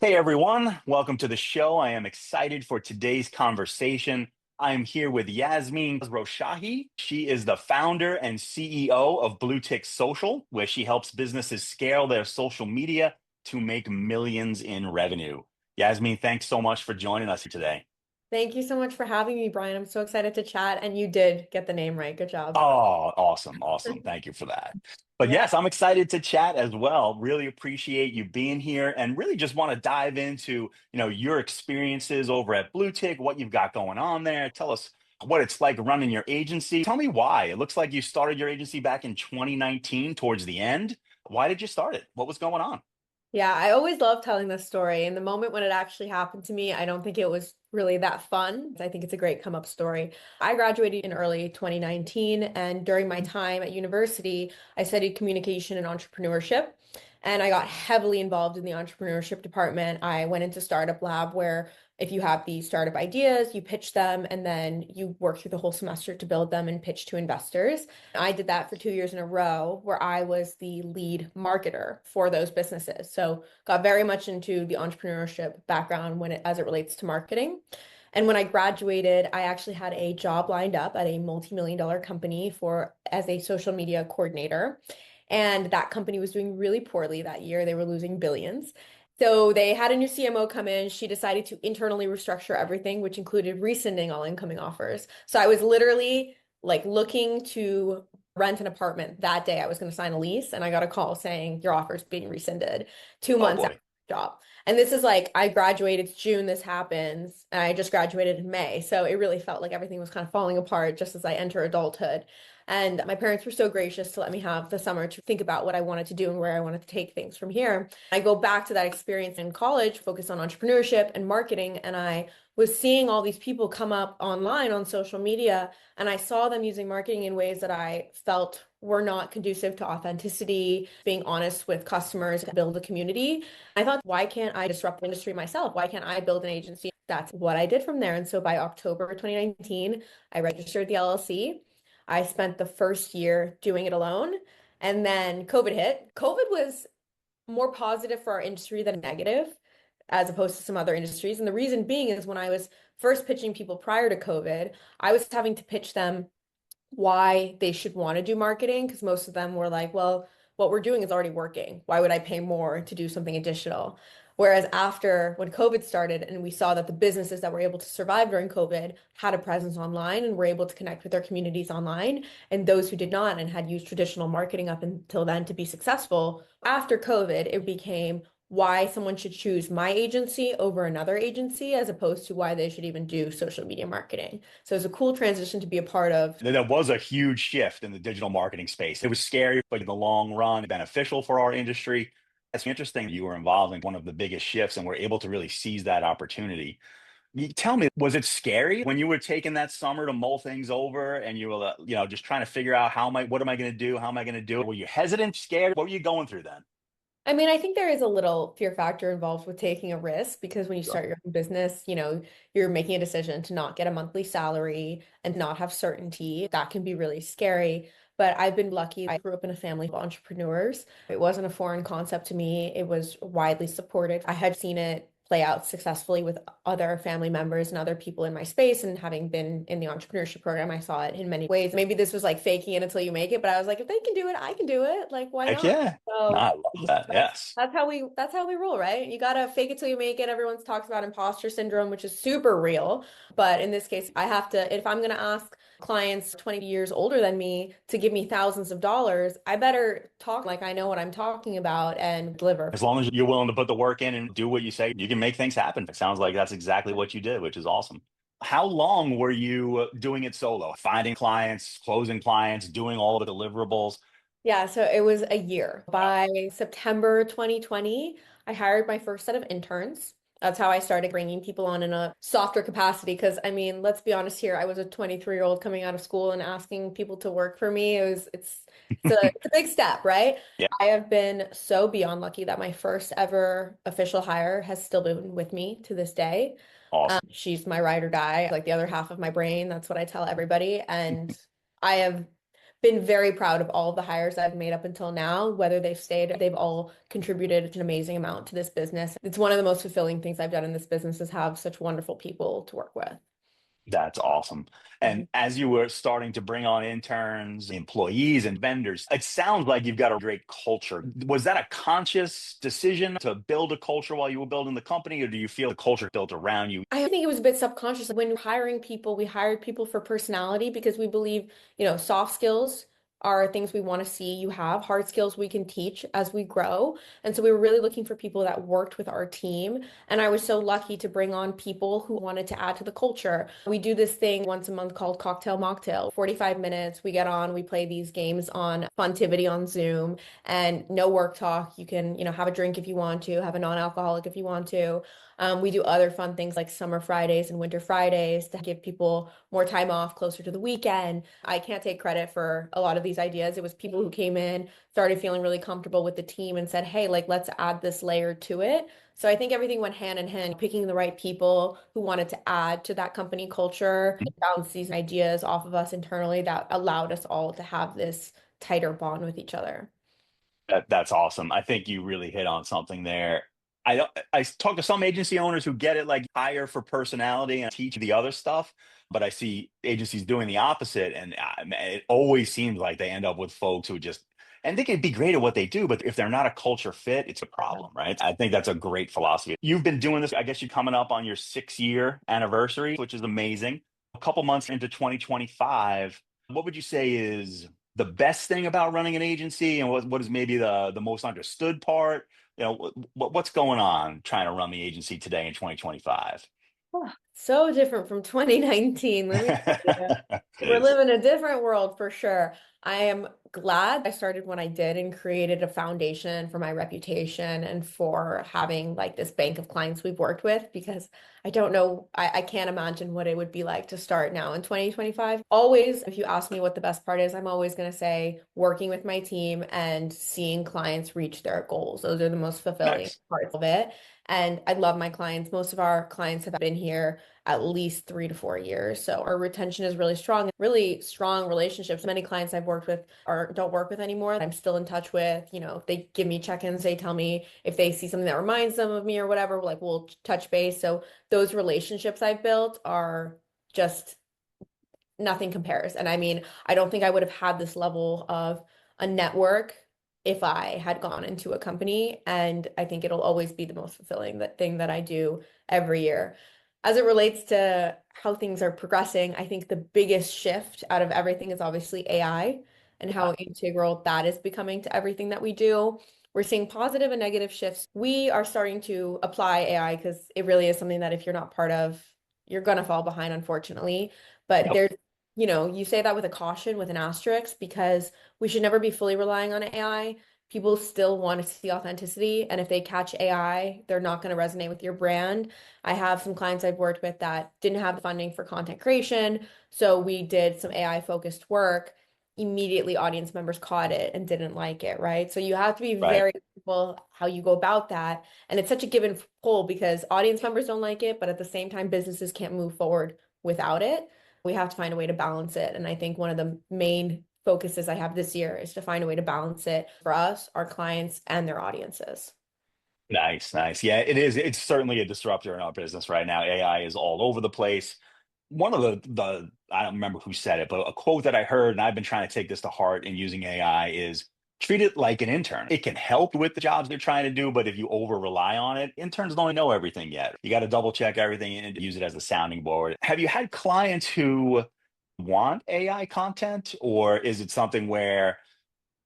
Hey everyone, welcome to the show. I am excited for today's conversation. I am here with Yasmine Khosrowshahi. She is the founder and CEO of Blue Tick Social, where she helps businesses scale their social media to make millions in revenue. Yasmine, thanks so much for joining us today. Thank you so much for having me, Brian. I'm so excited to chat, and you did get the name right. Good job. Oh, awesome. Awesome. Thank you for that. But Yeah. yes, I'm excited to chat as well. Really appreciate you being here and really just want to dive into, your experiences over at Blue Tick, what you've got going on there. Tell us what it's like running your agency. Tell me why. It looks like you started your agency back in 2019 towards the end. Why did you start it? What was going on? Yeah, I always love telling this story. And the moment when it actually happened to me, I don't think it was really that fun. I think it's a great come up story. I graduated in early 2019, and during my time at university, I studied communication and entrepreneurship. And I got heavily involved in the entrepreneurship department. I went into Startup Lab where if you have these startup ideas, you pitch them and then you work through the whole semester to build them and pitch to investors. I did that for 2 years in a row where I was the lead marketer for those businesses. So got very much into the entrepreneurship background as it relates to marketing. And when I graduated, I actually had a job lined up at a multi-million dollar company for as a social media coordinator. And that company was doing really poorly that year. They were losing billions. So they had a new CMO come in. She decided to internally restructure everything, which included rescinding all incoming offers. So I was literally like looking to rent an apartment that day. I was going to sign a lease, and I got a call saying your offer's being rescinded two Oh months after boy. the job. And this is like I graduated, it's June, this happens, and I just graduated in May. So it really felt like everything was kind of falling apart just as I enter adulthood. And my parents were so gracious to let me have the summer to think about what I wanted to do and where I wanted to take things from here. I go back to that experience in college, focused on entrepreneurship and marketing, and I was seeing all these people come up online on social media, and I saw them using marketing in ways that I felt were not conducive to authenticity, being honest with customers, to build a community. I thought, why can't I disrupt the industry myself? Why can't I build an agency? That's what I did from there. And so by October 2019, I registered the LLC. I spent the first year doing it alone. And then COVID hit. COVID was more positive for our industry than negative, as opposed to some other industries. And the reason being is when I was first pitching people prior to COVID, I was having to pitch them why they should want to do marketing because most of them were like, well, what we're doing is already working. Why would I pay more to do something additional? Whereas after when COVID started and we saw that the businesses that were able to survive during COVID had a presence online and were able to connect with their communities online, and those who did not and had used traditional marketing up until then to be successful, after COVID, it became why someone should choose my agency over another agency as opposed to why they should even do social media marketing. So it's a cool transition to be a part of. There was a huge shift in the digital marketing space. It was scary, but in the long run, beneficial for our industry. It's interesting that you were involved in one of the biggest shifts and were able to really seize that opportunity. Tell me, was it scary when you were taking that summer to mull things over and you were, just trying to figure out what am I going to do? How am I going to do it? Were you hesitant, scared? What were you going through then? I mean, I think there is a little fear factor involved with taking a risk because when you Sure. start your own business, you're making a decision to not get a monthly salary and not have certainty. That can be really scary. But I've been lucky. I grew up in a family of entrepreneurs. It wasn't a foreign concept to me. It was widely supported. I had seen it play out successfully with other family members and other people in my space. And having been in the entrepreneurship program, I saw it in many ways. Maybe this was like faking it until you make it, but I was like, if they can do it, I can do it. Like, why Heck not? yeah. No, So I love that. that's Yes. that's how we roll, right? You gotta fake it till you make it. Everyone talks about imposter syndrome, which is super real. But in this case, I have to, if I'm gonna ask clients 20 years older than me to give me thousands of dollars, I better talk like I know what I'm talking about and deliver. As long as you're willing to put the work in and do what you say, you can make things happen. It sounds like that's exactly what you did, which is awesome. How long were you doing it solo? Finding clients, closing clients, doing all the deliverables? Yeah, so it was a year. By September 2020, I hired my first set of interns. That's how I started bringing people on in a softer capacity. Because, I mean, let's be honest here, I was a 23-year-old coming out of school and asking people to work for me. It's a big step, right? Yeah, I have been so beyond lucky that my first ever official hire has still been with me to this day. awesome. She's my ride or die, like the other half of my brain. That's what I tell everybody. And I have been very proud of all of the hires I've made up until now, whether they've stayed, they've all contributed an amazing amount to this business. It's one of the most fulfilling things I've done in this business is have such wonderful people to work with. That's awesome. And Mhm. as you were starting to bring on interns, employees, and vendors, it sounds like you've got a great culture. Was that a conscious decision to build a culture while you were building the company, or do you feel the culture built around you? I think it was a bit subconscious. When hiring people, we hired people for personality because we believe, soft skills are things we want to see you have. Hard skills we can teach as we grow. And so we were really looking for people that worked with our team. And I was so lucky to bring on people who wanted to add to the culture. We do this thing once a month called Cocktail Mocktail. 45 minutes, we get on, we play these games on Funtivity on Zoom and no work talk. You can, have a drink if you want to, have a non-alcoholic if you want to. We do other fun things like summer Fridays and winter Fridays to give people more time off closer to the weekend. I can't take credit for a lot of these ideas. It was people who came in, started feeling really comfortable with the team and said, hey, like, let's add this layer to it. So I think everything went hand in hand, picking the right people who wanted to add to that company culture, bounce these ideas off of us internally that allowed us all to have this tighter bond with each other. That's awesome. I think you really hit on something there. I talk to some agency owners who get it, like hire for personality and teach the other stuff, but I see agencies doing the opposite, and man, it always seems like they end up with folks who just and they can be great at what they do, but if they're not a culture fit, it's a problem, right? I think that's a great philosophy. You've been doing this, I guess you're coming up on your 6 year anniversary, which is amazing. A couple months into 2025, what would you say is the best thing about running an agency, and what is maybe the most understood part? What's going on trying to run the agency today in 2025? Oh, so different from 2019. Let me tell you. It We're is. living a different world for sure. I am glad I started when I did and created a foundation for my reputation and for having like this bank of clients we've worked with because I don't know, I can't imagine what it would be like to start now in 2025. Always, if you ask me what the best part is, I'm always going to say working with my team and seeing clients reach their goals. Those are the most fulfilling Nice. parts of it. And I love my clients. Most of our clients have been here at least 3 to 4 years. So our retention is really strong relationships. Many clients I've worked with are don't work with anymore. I'm still in touch with, they give me check-ins, they tell me if they see something that reminds them of me or whatever, like we'll touch base. So those relationships I've built are just nothing compares. And I mean, I don't think I would have had this level of a network if I had gone into a company. And I think it'll always be the most fulfilling thing that I do every year. As it relates to how things are progressing, I think the biggest shift out of everything is obviously AI and how integral that is becoming to everything that we do. We're seeing positive and negative shifts. We are starting to apply AI because it really is something that if you're not part of, you're going to fall behind, unfortunately. But Yep. there's you say that with a caution, with an asterisk, because we should never be fully relying on AI. People still want to see authenticity. And if they catch AI, they're not going to resonate with your brand. I have some clients I've worked with that didn't have the funding for content creation. So we did some AI focused work. Immediately, audience members caught it and didn't like it, right? So you have to be Right. very careful how you go about that. And it's such a give and pull because audience members don't like it, but at the same time, businesses can't move forward without it. We have to find a way to balance it. And I think one of the main focuses I have this year is to find a way to balance it for us, our clients, and their audiences. Nice, nice. Yeah, it is. It's certainly a disruptor in our business right now. AI is all over the place. One of the I don't remember who said it, but a quote that I heard, and I've been trying to take this to heart in using AI is treat it like an intern. It can help with the jobs they're trying to do, but if you over rely on it, interns don't know everything yet. You got to double check everything and use it as a sounding board. Have you had clients who want AI content, or is it something where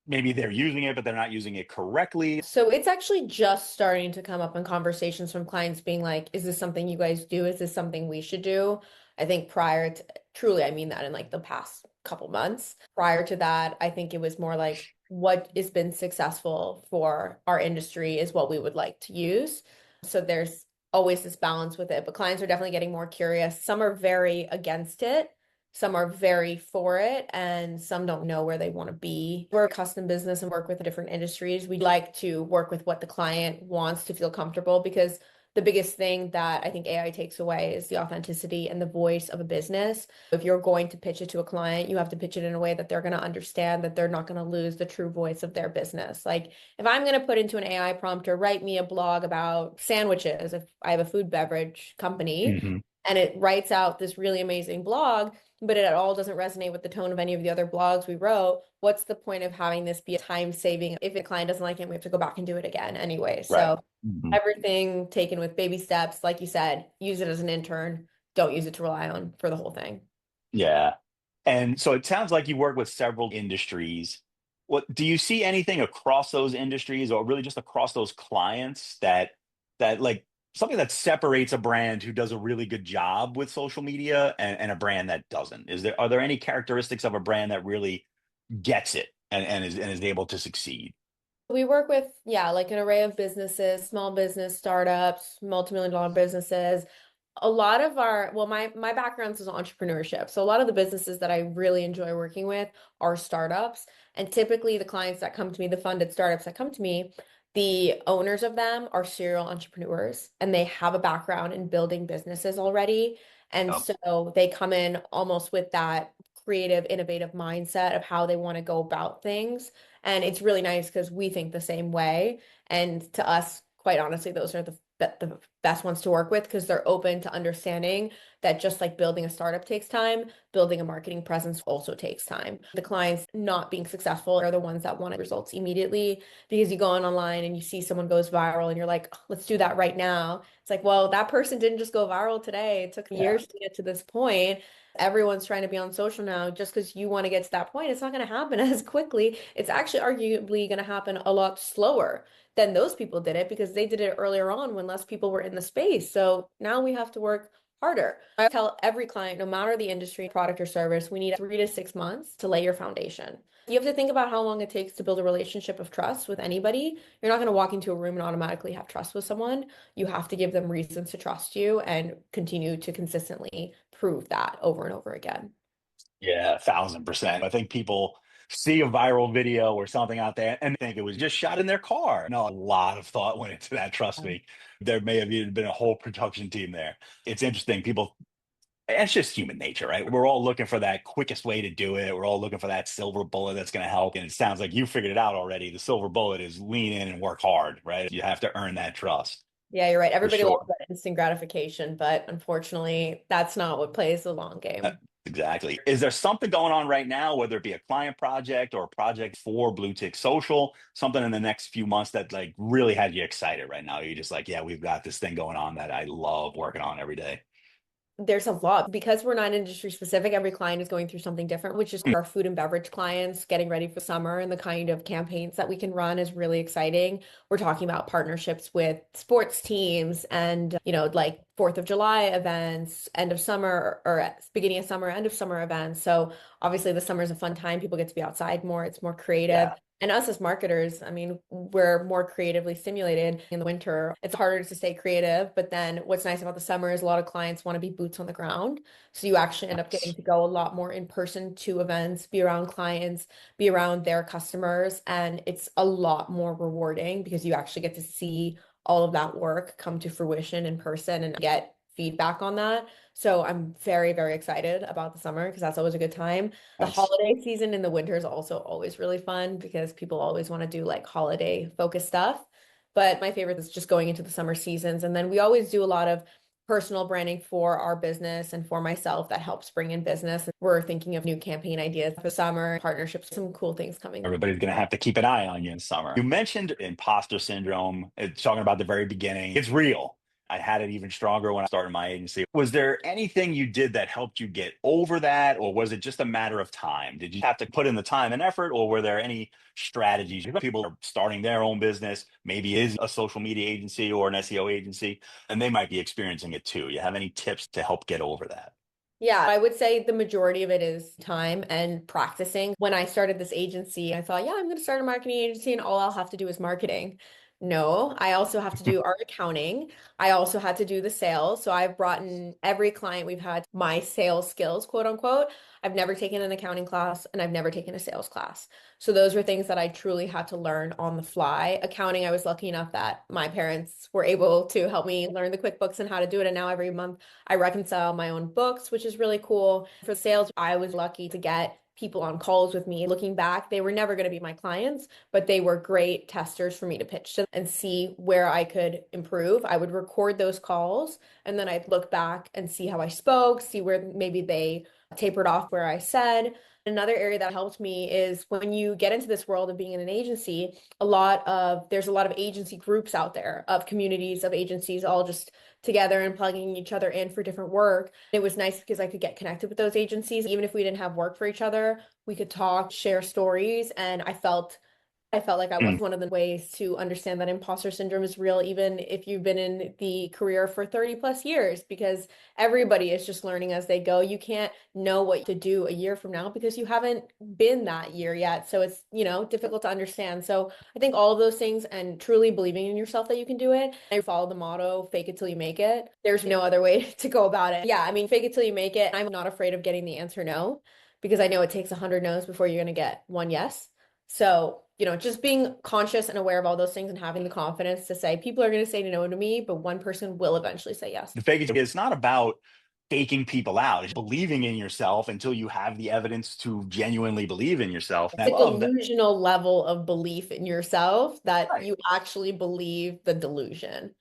maybe they're using it, but they're not using it correctly? So it's actually just starting to come up in conversations from clients being like, is this something you guys do? Is this something we should do? I think prior to, truly, I mean that in like the past couple months. Prior to that, I think it was more like what has been successful for our industry is what we would like to use. So there's always this balance with it, but clients are definitely getting more curious. Some are very against it. Some are very for it, and some don't know where they want to be. We're a custom business and work with different industries. We like to work with what the client wants to feel comfortable because the biggest thing that I think AI takes away is the authenticity and the voice of a business. If you're going to pitch it to a client, you have to pitch it in a way that they're going to understand, that they're not going to lose the true voice of their business. Like if I'm going to put into an AI prompter, write me a blog about sandwiches, if I have a food beverage company, Hmm. and it writes out this really amazing blog, but it at all doesn't resonate with the tone of any of the other blogs we wrote, what's the point of having this be a time saving? If a client doesn't like it, we have to go back and do it again anyway. Right. So Hmm. everything taken with baby steps, like you said, use it as an intern, don't use it to rely on for the whole thing. Yeah. And so it sounds like you work with several industries. What do you see anything across those industries or really just across those clients that like something that separates a brand who does a really good job with social media and a brand that doesn't? Are there any characteristics of a brand that really gets it and is able to succeed? We work with, yeah, like an array of businesses, small business, startups, multi-million dollar businesses. A lot of our, well, my background is entrepreneurship. So a lot of the businesses that I really enjoy working with are startups. And typically the clients that come to me, the funded startups that come to me, the owners of them are serial entrepreneurs and they have a background in building businesses already. And Oh, so they come in almost with that creative, innovative mindset of how they want to go about things. And it's really nice because we think the same way. And to us, quite honestly, those are the best ones to work with because they're open to understanding that just like building a startup takes time, building a marketing presence also takes time. The clients not being successful are the ones that want results immediately because you go on online and you see someone goes viral and you're like, "Oh, let's do that right now." It's like, well, that person didn't just go viral today. It took yeah. years to get to this point. Everyone's trying to be on social now. Just because you want to get to that point, it's not going to happen as quickly. It's actually arguably going to happen a lot slower than those people did it because they did it earlier on when less people were in the space. So now we have to work harder. I tell every client, no matter the industry, product, or service, we need 3 to 6 months to lay your foundation. You have to think about how long it takes to build a relationship of trust with anybody. You're not going to walk into a room and automatically have trust with someone. You have to give them reasons to trust you and continue to consistently prove that over and over again. Yeah, 1,000%. I think people see a viral video or something out there and think it was just shot in their car. No, a lot of thought went into that. Trust me. There may have even been a whole production team there. It's interesting. People, it's just human nature, right? We're all looking for that quickest way to do it. We're all looking for that silver bullet that's going to help. And it sounds like you figured it out already. The silver bullet is lean in and work hard, right? You have to earn that trust Yeah, you're right. for Everybody sure. loves that instant gratification, but unfortunately, that's not what plays the long Uh, game. Exactly. Is there something going on right now, whether it be a client project or a project for Blue Tick Social, something in the next few months that like really had you excited right now? You're just like, yeah, we've got this thing going on that I love working on every day. There's a lot because we're not industry specific. Every client is going through something different, which is Hmm. our food and beverage clients getting ready for summer and the kind of campaigns that we can run is really exciting. We're talking about partnerships with sports teams and, like 4th of July events, end of summer or beginning of summer, end of summer events. So obviously the summer is a fun time. People get to be outside more. It's more creative. Yeah. And us as marketers, I mean, we're more creatively stimulated in the winter. It's harder to stay creative, but then what's nice about the summer is a lot of clients want to be boots on the ground. So you actually end up getting Nice. to go a lot more in person to events, be around clients, be around their customers, and it's a lot more rewarding because you actually get to see all of that work come to fruition in person and get feedback on that. So I'm very, very excited about the summer because that's always a good time. The Nice. holiday season in the winter is also always really fun because people always want to do like holiday focused stuff. But my favorite is just going into the summer seasons. And then we always do a lot of personal branding for our business and for myself that helps bring in business. We're thinking of new campaign ideas for summer, partnerships, some cool things coming. Everybody's going to have to keep an eye on you in summer. You mentioned imposter syndrome. It's talking about the very beginning. It's real. I had it even stronger when I started my agency. Was there anything you did that helped you get over that, or was it just a matter of time? Did you have to put in the time and effort, or were there any strategies? People are starting their own business, maybe it is a social media agency or an SEO agency, and they might be experiencing it too. You have any tips to help get over that? Yeah, I would say the majority of it is time and practicing. When I started this agency, I thought, yeah, I'm going to start a marketing agency and all I'll have to do is marketing. No, I also have to do our accounting. I also had to do the sales. So I've brought in every client we've had my sales skills, quote unquote. I've never taken an accounting class and I've never taken a sales class. So those were things that I truly had to learn on the fly. Accounting, I was lucky enough that my parents were able to help me learn the QuickBooks and how to do it. And now every month I reconcile my own books, which is really cool. For sales, I was lucky to get people on calls with me. Looking back, they were never going to be my clients, but they were great testers for me to pitch to and see where I could improve. I would record those calls and then I'd look back and see how I spoke, see where maybe they tapered off where I said. Another area that helped me is when you get into this world of being in an agency, there's a lot of agency groups out there, of communities of agencies all just together and plugging each other in for different work. It was nice because I could get connected with those agencies. Even if we didn't have work for each other, we could talk, share stories, and I felt like I was Mm. one of the ways to understand that imposter syndrome is real, even if you've been in the career for 30 plus years, because everybody is just learning as they go. You can't know what to do a year from now because you haven't been that year yet. So it's, difficult to understand. So I think all of those things and truly believing in yourself that you can do it. I follow the motto, fake it till you make it. There's no other way to go about it. Yeah, I mean, fake it till you make it. I'm not afraid of getting the answer no, because I know it takes 100 no's before you're going to get one yes. So, just being conscious and aware of all those things and having the confidence to say people are going to say no to me, but one person will eventually say yes. The fake it is not about faking people out. It's believing in yourself until you have the evidence to genuinely believe in yourself. And It's I a love that. delusional level of belief in yourself that Right. you actually believe the delusion.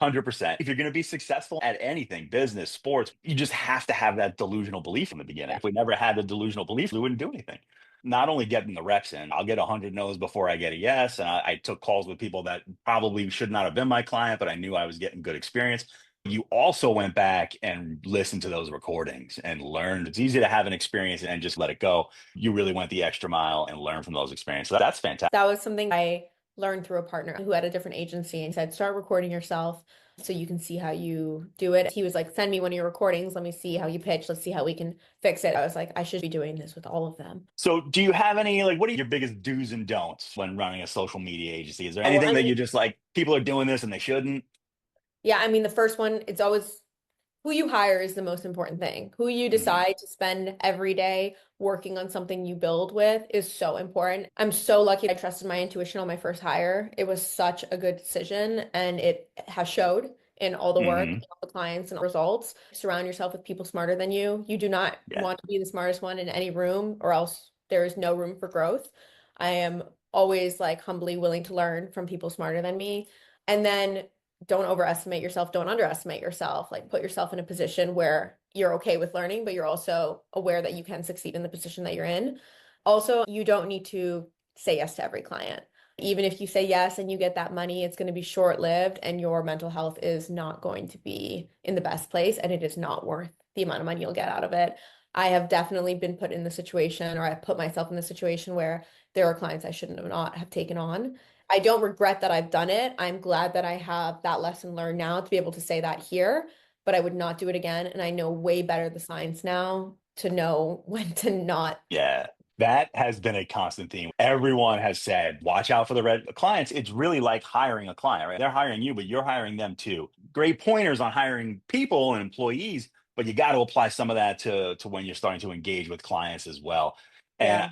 100%. If you're going to be successful at anything, business, sports, you just have to have that delusional belief in the beginning. Yeah. If we never had the delusional belief, we wouldn't do anything. Not only getting the reps in, I'll get 100 no's before I get a yes. And I took calls with people that probably should not have been my client, but I knew I was getting good experience. You also went back and listened to those recordings and learned. It's easy to have an experience and just let it go. You really went the extra mile and learned from those experiences. So that's fantastic. That was something I learned through a partner who had a different agency and said, start recording yourself so you can see how you do it. He was like, send me one of your recordings. Let me see how you pitch. Let's see how we can fix it. I was like, I should be doing this with all of them. So, do you have any, like, what are your biggest do's and don'ts when running a social media agency? Is there Oh, anything I that mean, you just like, people are doing this and they shouldn't? yeah, I mean, the first one, it's always who you hire is the most important thing. Who you Mhm. decide to spend every day working on something you build with is so important. I'm so lucky I trusted my intuition on my first hire. It was such a good decision and it has showed in all the work, Mhm. all the clients and results. Surround yourself with people smarter than you. You do not Yeah. want to be the smartest one in any room or else there is no room for growth. I am always like humbly willing to learn from people smarter than me. And then don't overestimate yourself, don't underestimate yourself. Like put yourself in a position where you're okay with learning, but you're also aware that you can succeed in the position that you're in. Also, you don't need to say yes to every client. Even if you say yes and you get that money, it's going to be short-lived and your mental health is not going to be in the best place and it is not worth the amount of money you'll get out of it. I have definitely been put in the situation, or I put myself in the situation where there are clients I shouldn't have not have taken on. I don't regret that I've done it. I'm glad that I have that lesson learned now to be able to say that here, but I would not do it again. And I know way better the science now to know when to not. Yeah. That has been a constant theme. Everyone has said, watch out for the red clients. It's really like hiring a client, right? They're hiring you, but you're hiring them too. Great pointers on hiring people and employees, but you got to apply some of that to when you're starting to engage with clients as well. And Yeah.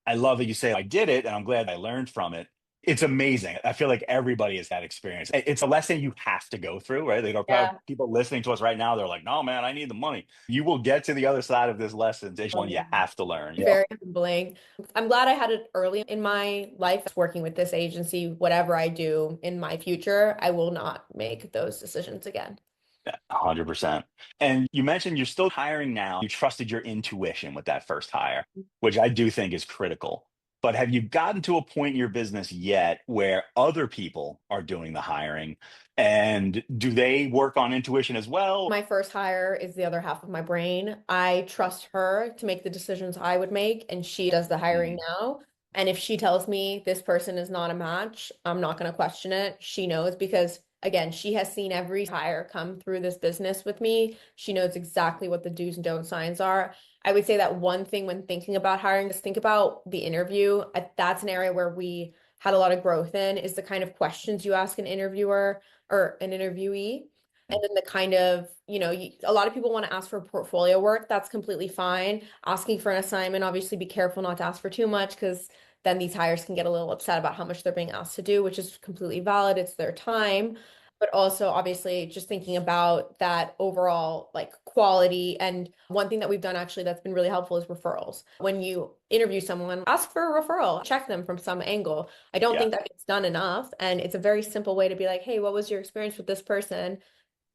I love that you say I did it and I'm glad I learned from it. It's amazing. I feel like everybody has that experience. It's a lesson you have to go through, right? There are probably Yeah. people listening to us right now. They're like, no, man, I need the money. You will get to the other side of this lesson. It's Oh, one you yeah. have to learn. Very humbling. I'm glad I had it early in my life working with this agency. Whatever I do in my future, I will not make those decisions again. Yeah, 100%. And you mentioned you're still hiring now. You trusted your intuition with that first hire, which I do think is critical. But have you gotten to a point in your business yet where other people are doing the hiring? And do they work on intuition as well? My first hire is the other half of my brain. I trust her to make the decisions I would make, and she does the hiring Mhm. now. And if she tells me this person is not a match, I'm not going to question it. She knows because, again, she has seen every hire come through this business with me. She knows exactly what the do's and don'ts signs are. I would say that one thing when thinking about hiring, just think about the interview. That's an area where we had a lot of growth in is the kind of questions you ask an interviewer or an interviewee. And then the kind of, a lot of people want to ask for portfolio work. That's completely fine. Asking for an assignment, obviously be careful not to ask for too much because then these hires can get a little upset about how much they're being asked to do, which is completely valid. It's their time. But also, obviously, just thinking about that overall like quality. And one thing that we've done actually that's been really helpful is referrals. When you interview someone, ask for a referral, check them from some angle. I don't Yeah. think that gets done enough. And it's a very simple way to be like, hey, what was your experience with this person?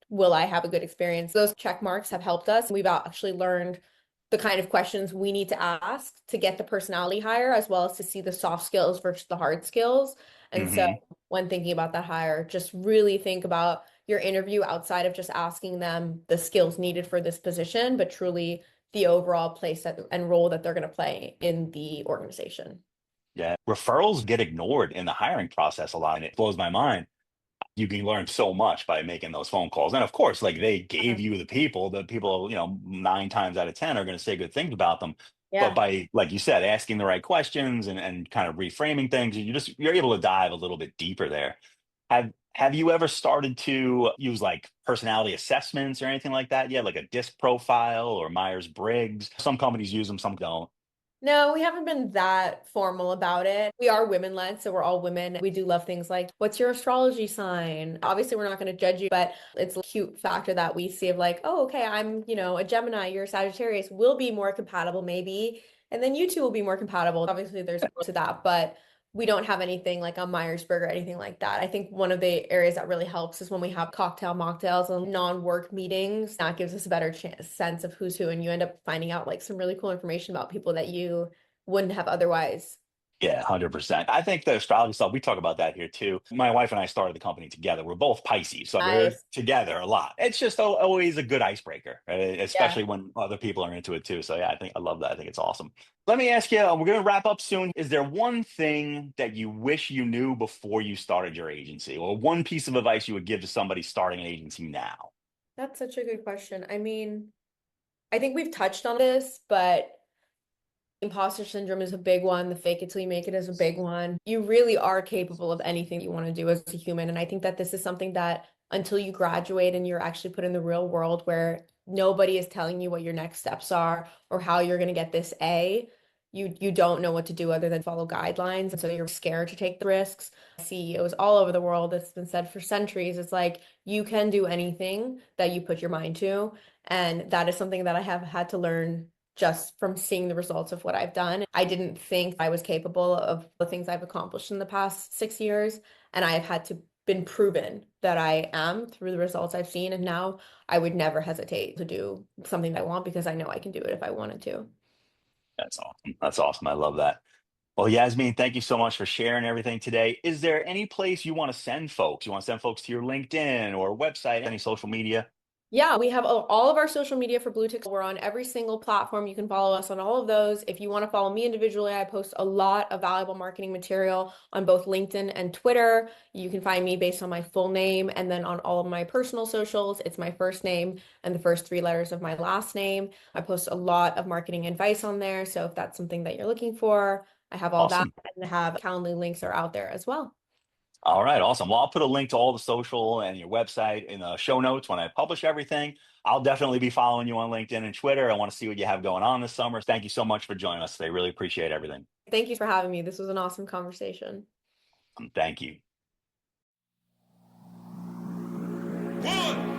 Will I have a good experience? Those check marks have helped us. We've actually learned the kind of questions we need to ask to get the personality hire, as well as to see the soft skills versus the hard skills. And so Hmm. when thinking about that hire, just really think about your interview outside of just asking them the skills needed for this position, but truly the overall place that, and role that they're going to play in the organization. Yeah. Referrals get ignored in the hiring process a lot, and it blows my mind. You can learn so much by making those phone calls. And of course, like they gave you the people, 9 times out of 10 are going to say good things about them. But Yeah. by, like you said, asking the right questions and kind of reframing things, you're able to dive a little bit deeper there. Have you ever started to use like personality assessments or anything like that? Yeah, like a disc profile or Myers-Briggs. Some companies use them, some don't. No, we haven't been that formal about it. We are women-led, so we're all women. We do love things like, what's your astrology sign? Obviously, we're not going to judge you, but it's a cute factor that we see of like, oh, okay, I'm, a Gemini, you're a Sagittarius. We'll be more compatible, maybe. And then you two will be more compatible. Obviously, there's more to that, but we don't have anything like a Myers-Briggs or anything like that. I think one of the areas that really helps is when we have cocktail mocktails and non-work meetings. That gives us a better chance, sense of who's who, and you end up finding out like some really cool information about people that you wouldn't have otherwise. Yeah, 100%. I think the astrology stuff, we talk about that here too. My wife and I started the company together. We're both Pisces, so we're Nice. together a lot. It's just always a good icebreaker, right? Yeah. Especially when other people are into it too. So yeah, I love that. I think it's awesome. Let me ask you, we're going to wrap up soon. Is there one thing that you wish you knew before you started your agency, or one piece of advice you would give to somebody starting an agency now? That's such a good question. I mean, I think we've touched on this, but imposter syndrome is a big one. The fake it till you make it is a big one. You really are capable of anything you want to do as a human. And I think that this is something that until you graduate and you're actually put in the real world where nobody is telling you what your next steps are or how you're going to get this A, you don't know what to do other than follow guidelines. And so you're scared to take the risks. CEOs all over the world, it's been said for centuries. It's like you can do anything that you put your mind to. And that is something that I have had to learn just from seeing the results of what I've done. I didn't think I was capable of the things I've accomplished in the past 6 years, and I've had to been proven that I am through the results I've seen. And now I would never hesitate to do something I want because I know I can do it if I wanted to. That's awesome. That's awesome. I love that. Well, Yasmin, thank you so much for sharing everything today. Is there any place you want to send folks? You want to send folks to your LinkedIn or website, any social media? Yeah, we have all of our social media for Blue Ticks. We're on every single platform. You can follow us on all of those. If you want to follow me individually, I post a lot of valuable marketing material on both LinkedIn and Twitter. You can find me based on my full name. And then on all of my personal socials, it's my first name and the first three letters of my last name. I post a lot of marketing advice on there. So if that's something that you're looking for, I have all that Awesome. and have Calendly links are out there as well. All right, awesome. Well, I'll put a link to all the social and your website in the show notes when I publish everything. I'll definitely be following you on LinkedIn and Twitter. I want to see what you have going on this summer. Thank you so much for joining us today. Really appreciate everything. Thank you for having me. This was an awesome conversation. Thank you. 1